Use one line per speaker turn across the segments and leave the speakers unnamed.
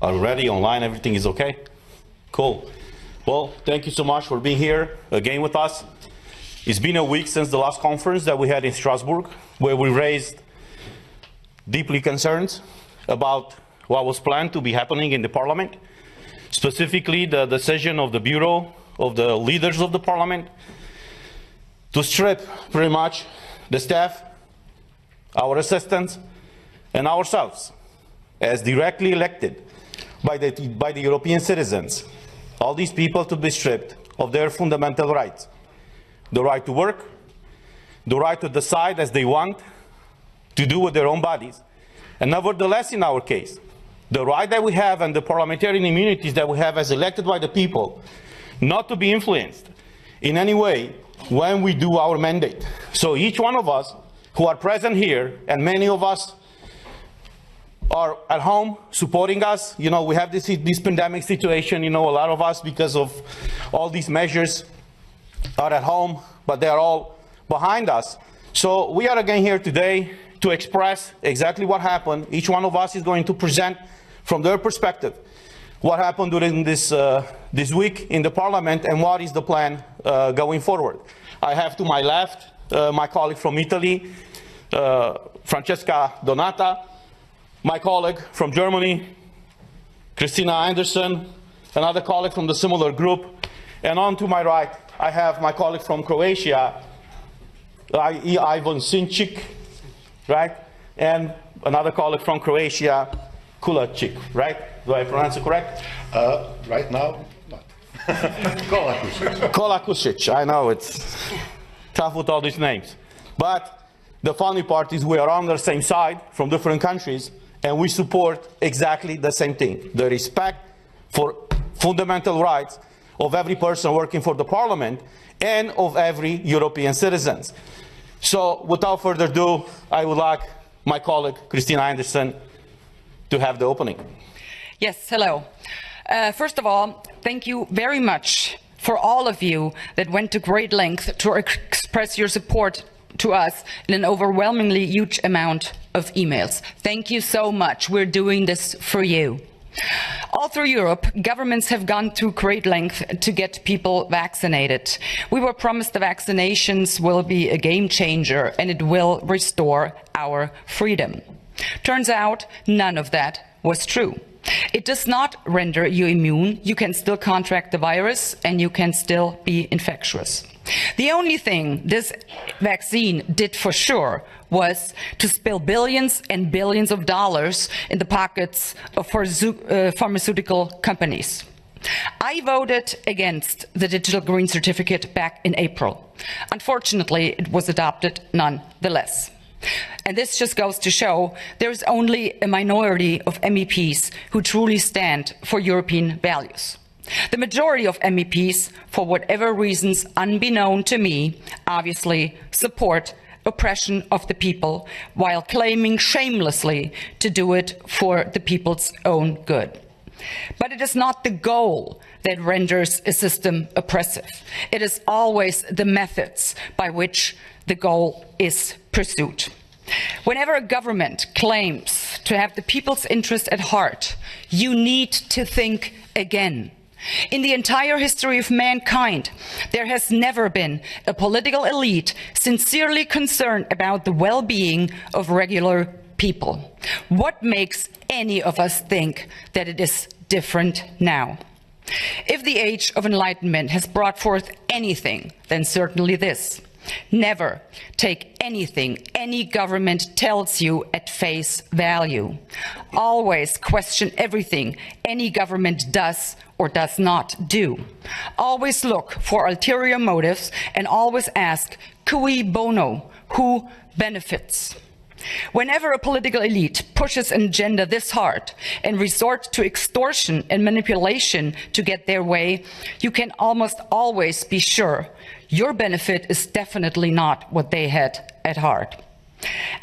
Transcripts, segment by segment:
Are we ready? Online, everything is okay? Cool. Well, thank you so much for being here again with us. It's been a week since the last conference that we had in Strasbourg, where we raised deeply concerns about what was planned to be happening in the Parliament, specifically the decision of the Bureau, of the leaders of the Parliament, to strip pretty much the staff, our assistants, and ourselves, as directly elected by the European citizens, all these people to be stripped of their fundamental rights. The right to work, the right to decide as they want, to do with their own bodies. And nevertheless, in our case, the right that we have and the parliamentarian immunities that we have as elected by the people, not to be influenced in any way when we do our mandate. So each one of us who are present here, and many of us are at home supporting us. You know, we have this pandemic situation, you know, a lot of us, because of all these measures, are at home, but they're all behind us. So we are again here today to express exactly what happened. Each one of us is going to present from their perspective what happened during this week in the Parliament and what is the plan going forward. I have to my left my colleague from Italy, Francesca Donata, my colleague from Germany, Christina Anderson, another colleague from the similar group, and on to my right, I have my colleague from Croatia, Ivan Sinčić, right? And another colleague from Croatia, Kulačić, right? Do I pronounce it correct?
Right now, not. Kolakušić.
Kolakušić, I know, it's tough with all these names. But the funny part is we are on the same side from different countries, and we support exactly the same thing, the respect for fundamental rights of every person working for the Parliament and of every European citizen. So without further ado, I would like my colleague, Christina Anderson, to have the opening.
Yes, hello. First of all, thank you very much for all of you that went to great length to express your support to us in an overwhelmingly huge amount of emails. Thank you so much. We're doing this for you. All through Europe, governments have gone to great length to get people vaccinated. We were promised the vaccinations will be a game changer and it will restore our freedom. Turns out none of that was true. It does not render you immune. You can still contract the virus and you can still be infectious. The only thing this vaccine did for sure was to spill billions and billions of dollars in the pockets of pharmaceutical companies. I voted against the digital green certificate back in April. Unfortunately, it was adopted nonetheless. And this just goes to show there is only a minority of MEPs who truly stand for European values. The majority of MEPs, for whatever reasons unbeknown to me, obviously support oppression of the people while claiming shamelessly to do it for the people's own good. But it is not the goal that renders a system oppressive. It is always the methods by which the goal is pursued. Whenever a government claims to have the people's interest at heart, you need to think again. In the entire history of mankind, there has never been a political elite sincerely concerned about the well-being of regular people. What makes any of us think that it is different now? If the age of enlightenment has brought forth anything, then certainly this. Never take anything any government tells you at face value. Always question everything any government does or does not do. Always look for ulterior motives and always ask, cui bono, who benefits? Whenever a political elite pushes an agenda this hard and resorts to extortion and manipulation to get their way, you can almost always be sure your benefit is definitely not what they had at heart.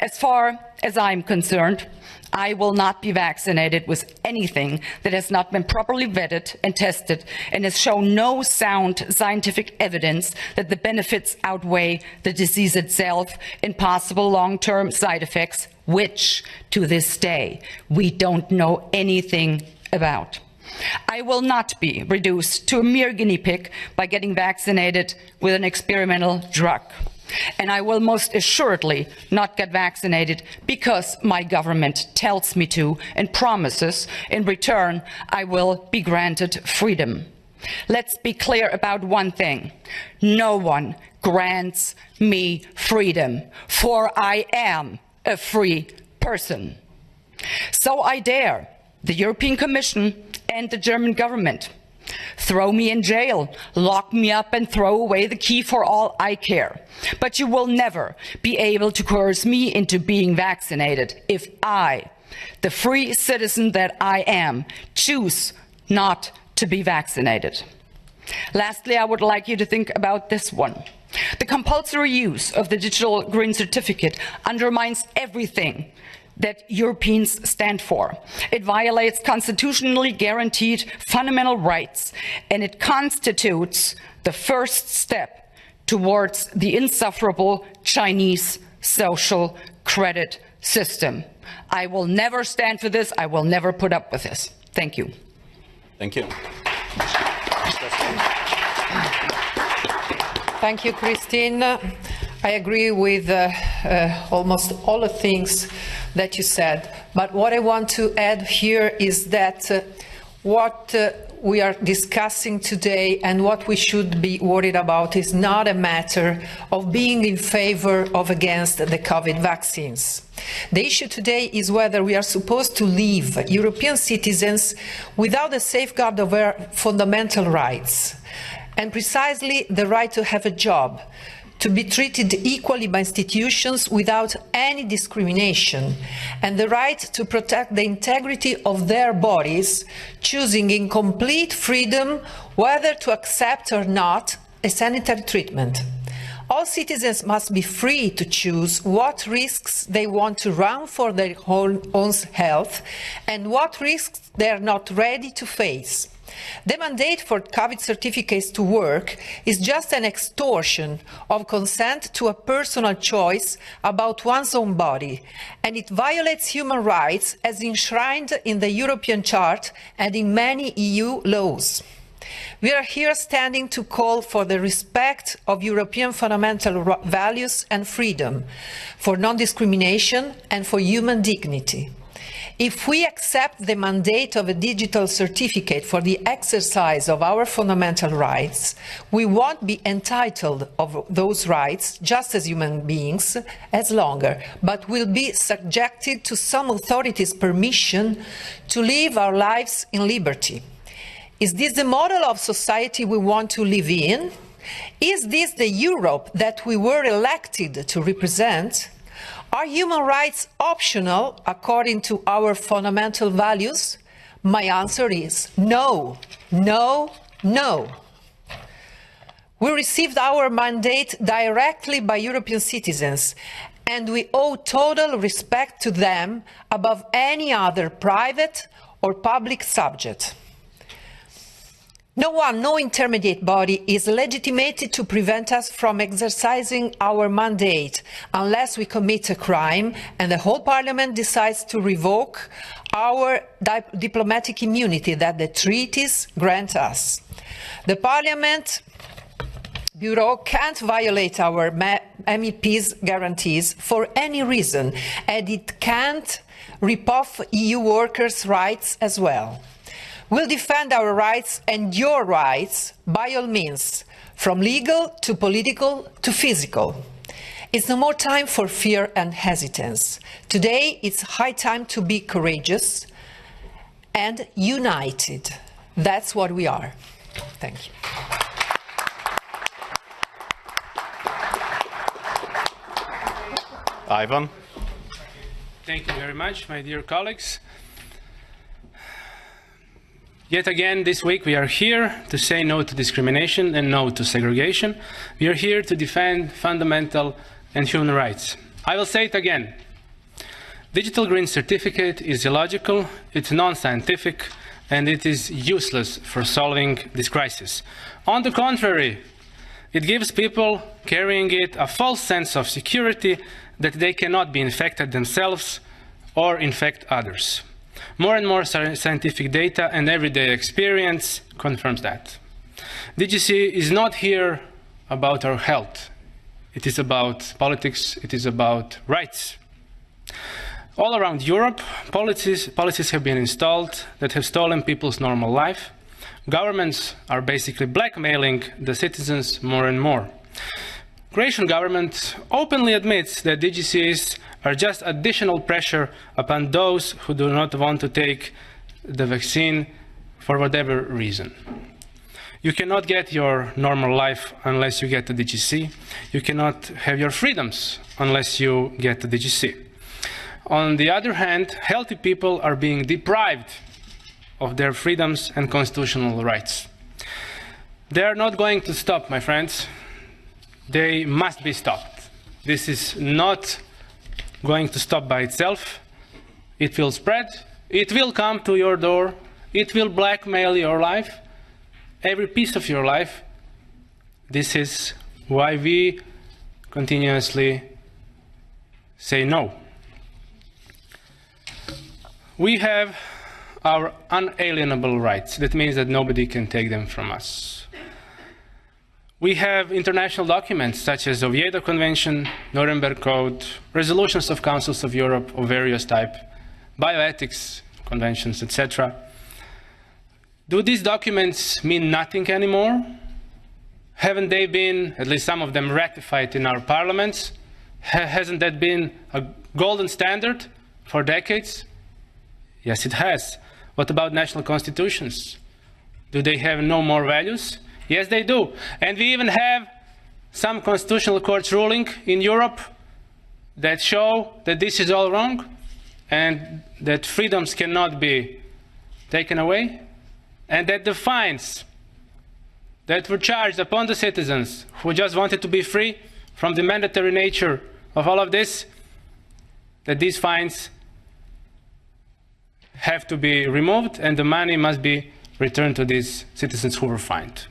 As far as I'm concerned, I will not be vaccinated with anything that has not been properly vetted and tested and has shown no sound scientific evidence that the benefits outweigh the disease itself and possible long-term side effects, which, to this day, we don't know anything about. I will not be reduced to a mere guinea pig by getting vaccinated with an experimental drug. And I will most assuredly not get vaccinated because my government tells me to and promises in return I will be granted freedom. Let's be clear about one thing. No one grants me freedom, for I am a free person. So I dare the European Commission and the German government. Throw me in jail, lock me up and throw away the key for all I care. But you will never be able to coerce me into being vaccinated if I, the free citizen that I am, choose not to be vaccinated. Lastly, I would like you to think about this one. The compulsory use of the digital green certificate undermines everything that Europeans stand for. It violates constitutionally guaranteed fundamental rights, and it constitutes the first step towards the insufferable Chinese social credit system. I will never stand for this. I will never put up with this. Thank you.
Thank you.
Thank you, Christine. I agree with almost all the things that you said. But what I want to add here is that what we are discussing today and what we should be worried about is not a matter of being in favor or against the COVID vaccines. The issue today is whether we are supposed to leave European citizens without a safeguard of their fundamental rights, and precisely the right to have a job, to be treated equally by institutions without any discrimination, and the right to protect the integrity of their bodies, choosing in complete freedom whether to accept or not a sanitary treatment. All citizens must be free to choose what risks they want to run for their own health and what risks they are not ready to face. The mandate for COVID certificates to work is just an extortion of consent to a personal choice about one's own body, and it violates human rights as enshrined in the European Charter and in many EU laws. We are here standing to call for the respect of European fundamental values and freedom, for non-discrimination and for human dignity. If we accept the mandate of a digital certificate for the exercise of our fundamental rights, we won't be entitled of those rights, just as human beings, as longer, but will be subjected to some authority's permission to live our lives in liberty. Is this the model of society we want to live in? Is this the Europe that we were elected to represent? Are human rights optional according to our fundamental values? My answer is no, no, no. We received our mandate directly by European citizens, and we owe total respect to them above any other private or public subject. No intermediate body is legitimated to prevent us from exercising our mandate unless we commit a crime and the whole Parliament decides to revoke our diplomatic immunity that the treaties grant us. The Parliament Bureau can't violate our MEPs' guarantees for any reason, and it can't rip off EU workers' rights as well. We'll defend our rights and your rights by all means, from legal to political to physical. It's no more time for fear and hesitance. Today, it's high time to be courageous and united. That's what we are. Thank you.
Ivan.
Thank you very much, my dear colleagues. Yet again, this week we are here to say no to discrimination and no to segregation. We are here to defend fundamental and human rights. I will say it again. Digital green certificate is illogical, it's non-scientific, and it is useless for solving this crisis. On the contrary, it gives people carrying it a false sense of security that they cannot be infected themselves or infect others. More and more scientific data and everyday experience confirms that. DGC is not here about our health. It is about politics, it is about rights. All around Europe, policies have been installed that have stolen people's normal life. Governments are basically blackmailing the citizens more and more. Croatian government openly admits that DGCs are just additional pressure upon those who do not want to take the vaccine for whatever reason. You cannot get your normal life unless you get the DGC. You cannot have your freedoms unless you get the DGC. On the other hand, healthy people are being deprived of their freedoms and constitutional rights. They are not going to stop, my friends. They must be stopped. This is not going to stop by itself. It will spread. It will come to your door. It will blackmail your life, every piece of your life. This is why we continuously say no. We have our unalienable rights. That means that nobody can take them from us. We have international documents such as the Oviedo Convention, Nuremberg Code, resolutions of councils of Europe of various type, bioethics conventions, etc. Do these documents mean nothing anymore? Haven't they been, at least some of them, ratified in our parliaments? Hasn't that been a golden standard for decades? Yes, it has. What about national constitutions? Do they have no more values? Yes, they do. And we even have some constitutional courts ruling in Europe that show that this is all wrong and that freedoms cannot be taken away, and that the fines that were charged upon the citizens who just wanted to be free from the mandatory nature of all of this, that these fines have to be removed and the money must be returned to these citizens who were fined.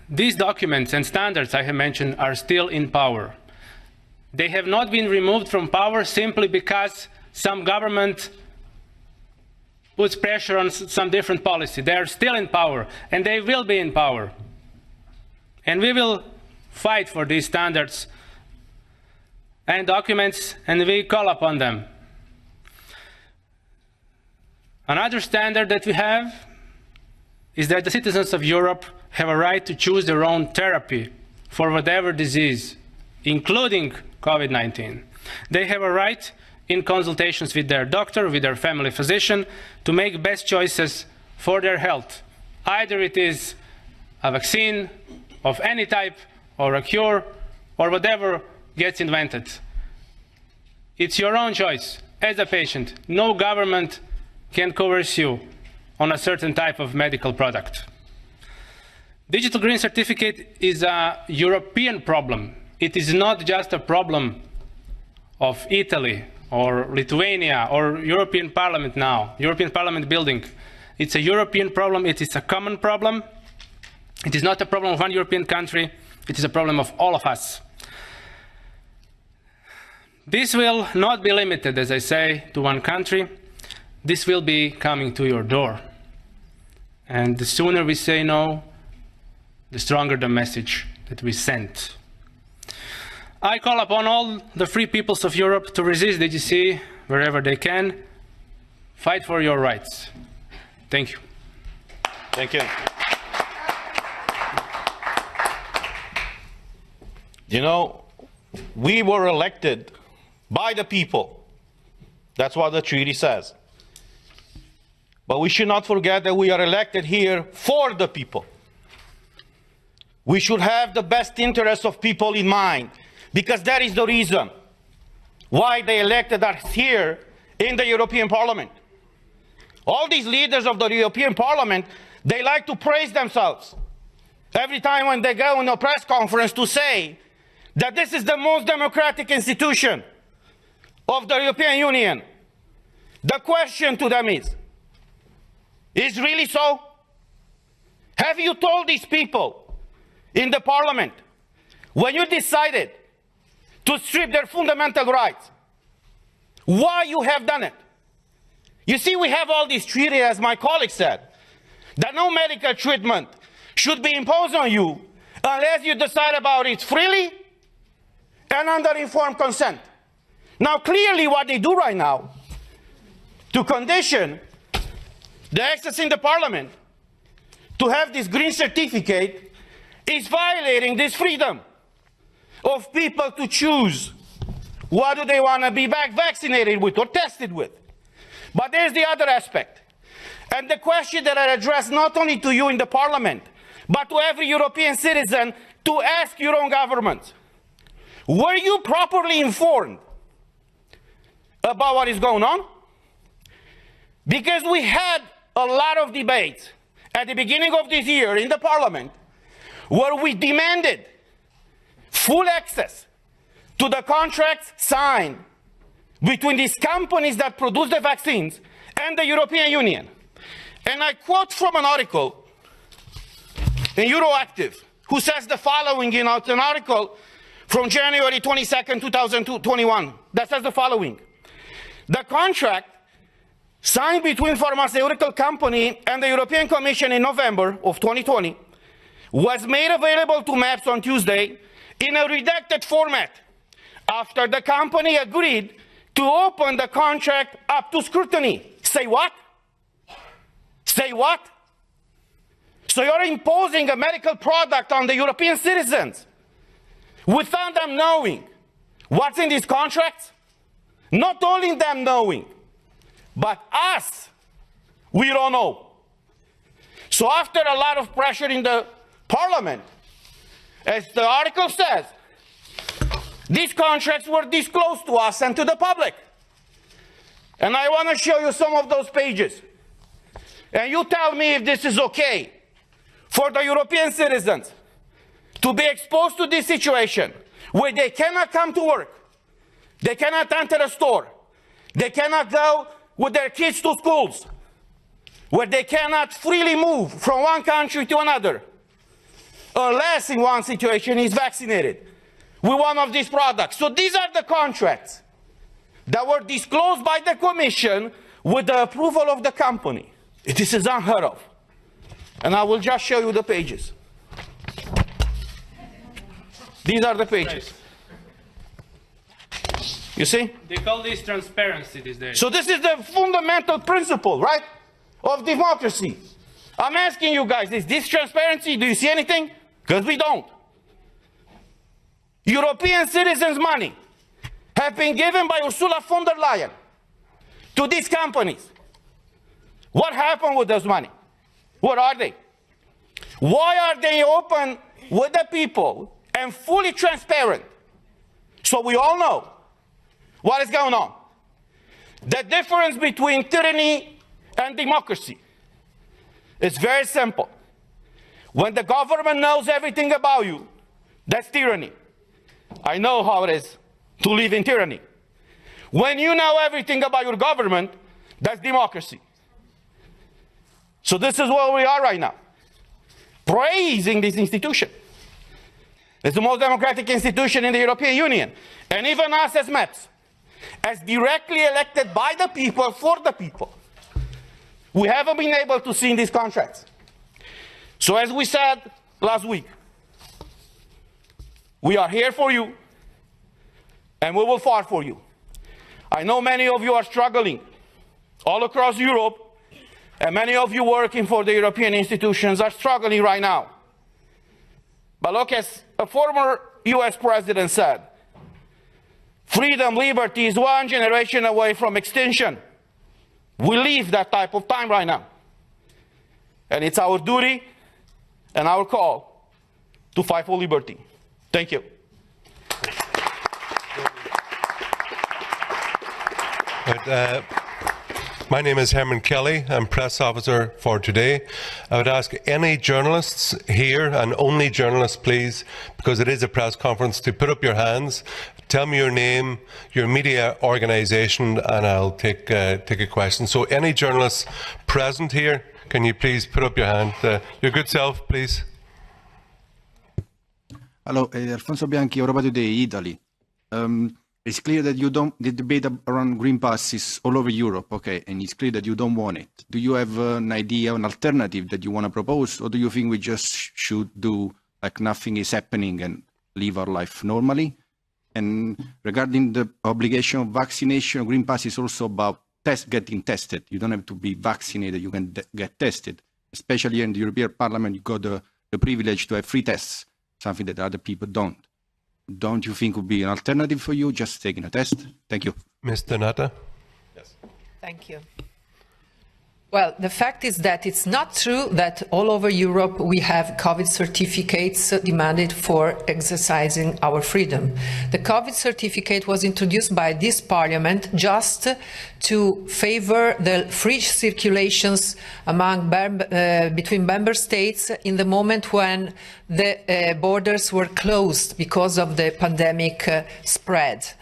These documents and standards I have mentioned are still in power. They have not been removed from power simply because some government puts pressure on some different policy. They are still in power, and they will be in power. And we will fight for these standards and documents, and we call upon them. Another standard that we have is that the citizens of Europe have a right to choose their own therapy for whatever disease, including COVID-19. They have a right, in consultations with their doctor, with their family physician, to make best choices for their health. Either it is a vaccine of any type, or a cure, or whatever gets invented. It's your own choice as a patient. No government can coerce you on a certain type of medical product. Digital Green Certificate is a European problem. It is not just a problem of Italy or Lithuania or European Parliament now, European Parliament building. It's a European problem. It is a common problem. It is not a problem of one European country. It is a problem of all of us. This will not be limited, as I say, to one country. This will be coming to your door. And the sooner we say no, the stronger the message that we send. I call upon all the free peoples of Europe to resist DGC wherever they can. Fight for your rights. Thank you.
Thank you. You know, we were elected by the people. That's what the treaty says. But we should not forget that we are elected here for the people. We should have the best interests of people in mind, because that is the reason why they elected us here in the European Parliament. All these leaders of the European Parliament, they like to praise themselves every time when they go in a press conference to say that this is the most democratic institution of the European Union. The question to them is really so? Have you told these people in the Parliament, when you decided to strip their fundamental rights, why you have done it. You see, we have all these treaties, as my colleague said, that no medical treatment should be imposed on you unless you decide about it freely and under informed consent. Now, clearly what they do right now to condition the access in the parliament to have this green certificate is violating this freedom of people to choose what do they want to be vaccinated with or tested with. But there's the other aspect. And the question that I address not only to you in the parliament, but to every European citizen, to ask your own government. Were you properly informed about what is going on? Because we had a lot of debates at the beginning of this year in the parliament where we demanded full access to the contracts signed between these companies that produce the vaccines and the European Union. And I quote from an article in Euroactive, who says the following in an article from January 22nd, 2021, that says the following. The contract signed between pharmaceutical company and the European Commission in November of 2020 was made available to MAPS on Tuesday in a redacted format after the company agreed to open the contract up to scrutiny. Say what? Say what? So you're imposing a medical product on the European citizens without them knowing what's in these contracts? Not only them knowing, but us, we don't know. So after a lot of pressure in the parliament, as the article says, these contracts were disclosed to us and to the public. And I want to show you some of those pages. And you tell me if this is okay for the European citizens to be exposed to this situation where they cannot come to work, they cannot enter a store, they cannot go with their kids to schools, where they cannot freely move from one country to another, unless in one situation is vaccinated with one of these products. So these are the contracts that were disclosed by the Commission with the approval of the company. This is unheard of. And I will just show you the pages. These are the pages. You see?
They call this transparency these days.
So this is the fundamental principle, right, of democracy. I'm asking you guys, is this transparency? Do you see anything? Because we don't. European citizens' money have been given by Ursula von der Leyen to these companies. What happened with those money? What are they? Why are they open with the people and fully transparent so we all know what is going on? The difference between tyranny and democracy is very simple. When the government knows everything about you, that's tyranny. I know how it is to live in tyranny. When you know everything about your government, that's democracy. So this is where we are right now, praising this institution. It's the most democratic institution in the European Union. And even us as MEPs, as directly elected by the people, for the people, we haven't been able to see in these contracts. So as we said last week, we are here for you, and we will fight for you. I know many of you are struggling all across Europe, and many of you working for the European institutions are struggling right now. But look, as a former US president said, freedom, liberty is one generation away from extinction. We live that type of time right now. And it's our duty and our call to fight for liberty. Thank you.
My name is Herman Kelly. I'm press officer for today. I would ask any journalists here, and only journalists please, because it is a press conference, to put up your hands. Tell me your name, your media organisation, and I'll take a question. So any journalists present here, can you please put up your hand? Your good self, please.
Hello, Alfonso Bianchi, Europa Today, Italy. It's clear that you don't, the debate around green pass is all over Europe, okay, and it's clear that you don't want it. Do you have an idea, an alternative that you want to propose, or do you think we just should do like nothing is happening and live our life normally? And regarding the obligation of vaccination, green pass is also about getting tested. You don't have to be vaccinated, you can get tested. Especially here in the European Parliament, you got the privilege to have free tests, something that other people don't. Don't you think would be an alternative for you, just taking a test? Thank you.
Ms. Donata?
Yes.
Thank you. Well, the fact is that it's not true that all over Europe we have COVID certificates demanded for exercising our freedom. The COVID certificate was introduced by this parliament just to favor the free circulations among between member states in the moment when the borders were closed because of the pandemic spread.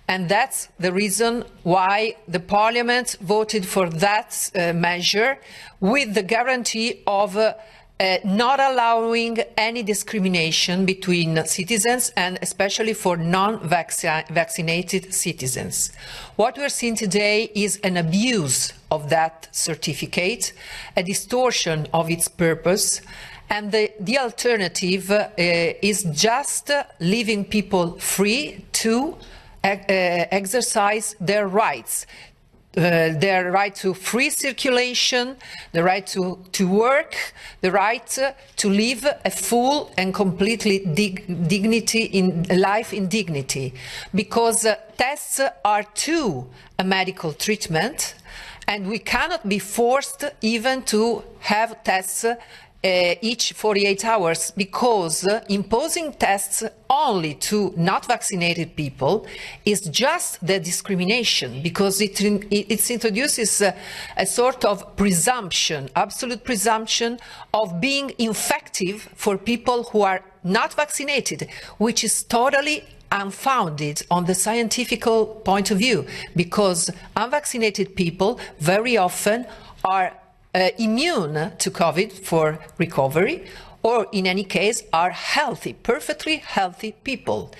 And that's the reason why the Parliament voted for that measure, with the guarantee of not allowing any discrimination between citizens, and especially for non-vaccinated citizens. What we're seeing today is an abuse of that certificate, a distortion of its purpose, and the alternative is just leaving people free to exercise their rights to free circulation, the right to work, the right to live a full and completely life in dignity. Because tests are too a medical treatment, and we cannot be forced even to have tests each 48 hours, because imposing tests only to not vaccinated people is just the discrimination, because it introduces a sort of presumption, absolute presumption of being infective for people who are not vaccinated, which is totally unfounded on the scientific point of view, because unvaccinated people very often are immune to COVID for recovery, or in any case are healthy, perfectly healthy people.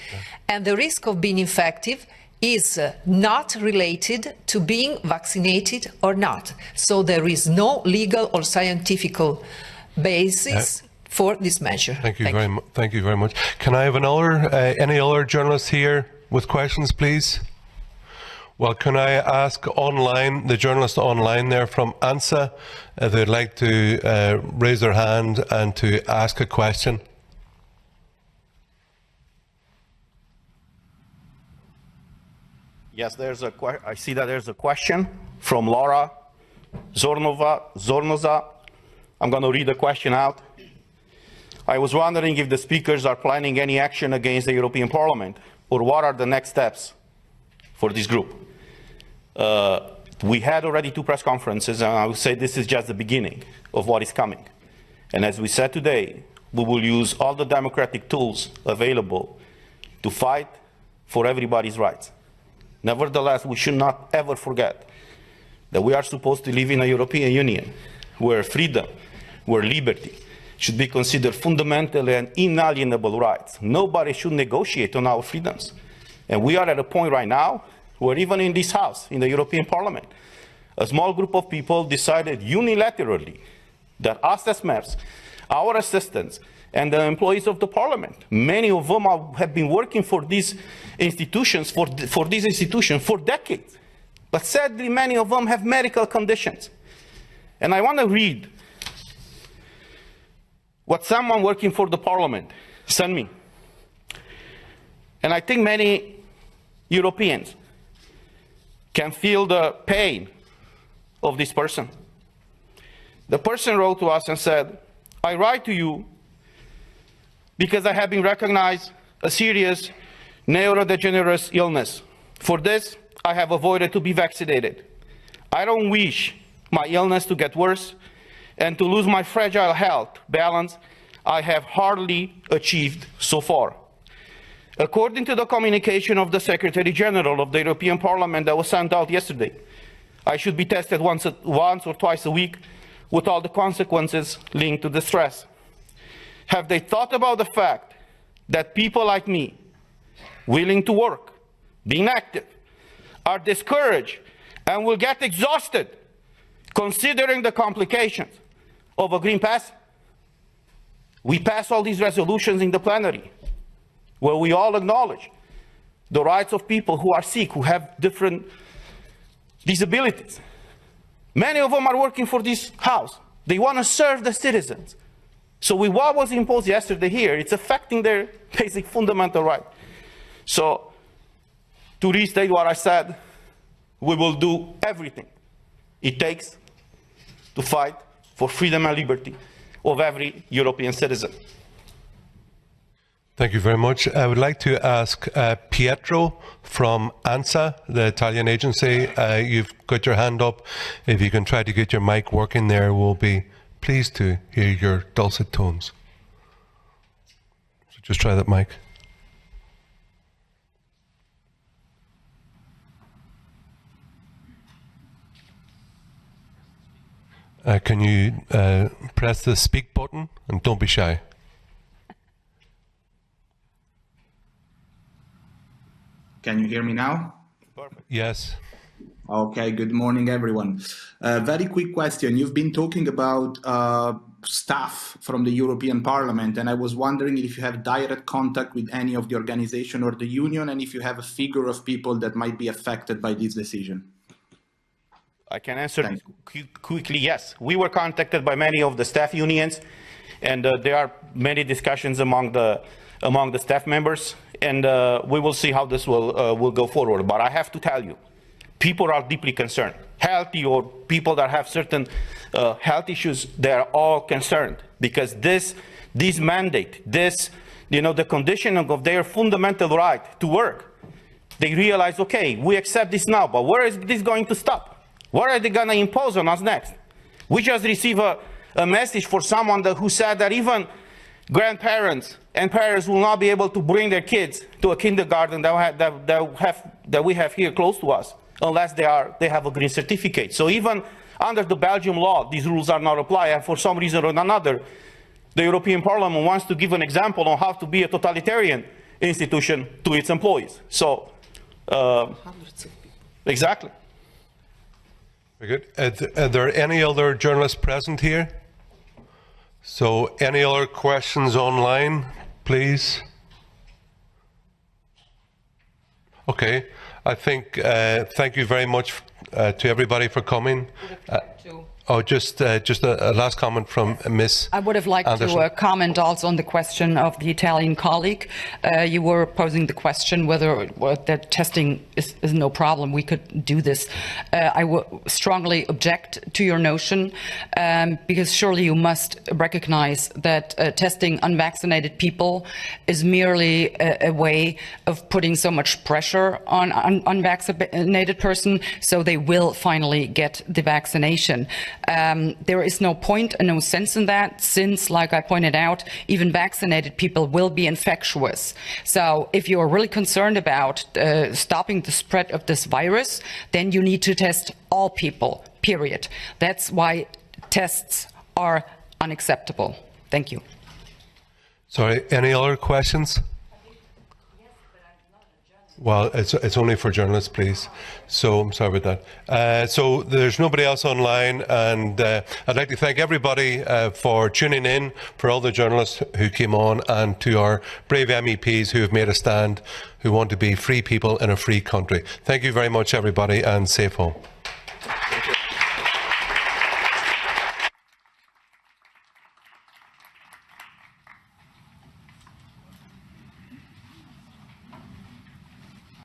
And the risk of being infective is not related to being vaccinated or not. So there is no legal or scientific basis for this measure.
Thank you very much. Can I have any other journalists here with questions, please? Well, can I ask online, the journalist online there from ANSA, if they'd like to raise their hand and to ask a question?
Yes, I see that there's a question from Laura Zornoza. I'm going to read the question out. I was wondering if the speakers are planning any action against the European Parliament, or what are the next steps for this group. We had already 2 press conferences, and I would say this is just the beginning of what is coming. And as we said today, we will use all the democratic tools available to fight for everybody's rights. Nevertheless, we should not ever forget that we are supposed to live in a European Union where freedom, where liberty should be considered fundamental and inalienable rights. Nobody should negotiate on our freedoms. And we are at a point right now where even in this House, in the European Parliament, a small group of people decided unilaterally that us as MEPs, our assistants, and the employees of the Parliament, many of them have been working for these institutions, for decades. But sadly, many of them have medical conditions. And I want to read what someone working for the Parliament sent me. And I think many Europeans can feel the pain of this person. The person wrote to us and said, I write to you because I have been recognized a serious neurodegenerative illness. For this, I have avoided to be vaccinated. I don't wish my illness to get worse and to lose my fragile health balance I have hardly achieved so far. According to the communication of the Secretary General of the European Parliament that was sent out yesterday, I should be tested once or twice a week with all the consequences linked to the stress. Have they thought about the fact that people like me, willing to work, being active, are discouraged and will get exhausted considering the complications of a Green Pass, we pass all these resolutions in the plenary where we all acknowledge the rights of people who are sick, who have different disabilities. Many of them are working for this House. They want to serve the citizens. So with what was imposed yesterday here, it's affecting their basic fundamental right. So to restate what I said, we will do everything it takes to fight for freedom and liberty of every European citizen.
Thank you very much. I would like to ask Pietro from ANSA, the Italian agency. You've got your hand up. If you can try to get your mic working there, we'll be pleased to hear your dulcet tones. So just try that mic. Can you press the speak button and don't be shy?
Can you hear me now?
Perfect.
Yes.
Okay, good morning, everyone. Very quick question. You've been talking about staff from the European Parliament, and I was wondering if you have direct contact with any of the organization or the union, and if you have a figure of people that might be affected by this decision.
I can answer quickly, yes. We were contacted by many of the staff unions, and there are many discussions among the staff members, and we will see how this will go forward. But I have to tell you, people are deeply concerned. Healthy or people that have certain health issues, they are all concerned because this mandate, the conditioning of their fundamental right to work, they realize, okay, we accept this now, but where is this going to stop? What are they going to impose on us next? We just received a message for someone who said that even grandparents and parents will not be able to bring their kids to a kindergarten that we have here close to us unless they have a green certificate. So even under the Belgian law, these rules are not applied, and for some reason or another, the European Parliament wants to give an example on how to be a totalitarian institution to its employees. So, exactly.
Very good. Are there any other journalists present here? So any other questions online, please? Okay, I think, thank you very much to everybody for coming. Just a last comment from Ms.
I would have liked
Anderson.
to comment also on the question of the Italian colleague. You were posing the question whether that testing is no problem. We could do this. I would strongly object to your notion because surely you must recognize that testing unvaccinated people is merely a way of putting so much pressure on unvaccinated person so they will finally get the vaccination. There is no point and no sense in that since, like I pointed out, even vaccinated people will be infectious. So if you are really concerned about stopping the spread of this virus, then you need to test all people, period. That's why tests are unacceptable. Thank you.
Sorry, any other questions? Well, it's only for journalists, please. So I'm sorry about that. So there's nobody else online, and I'd like to thank everybody for tuning in, for all the journalists who came on, and to our brave MEPs who have made a stand, who want to be free people in a free country. Thank you very much, everybody, and safe home.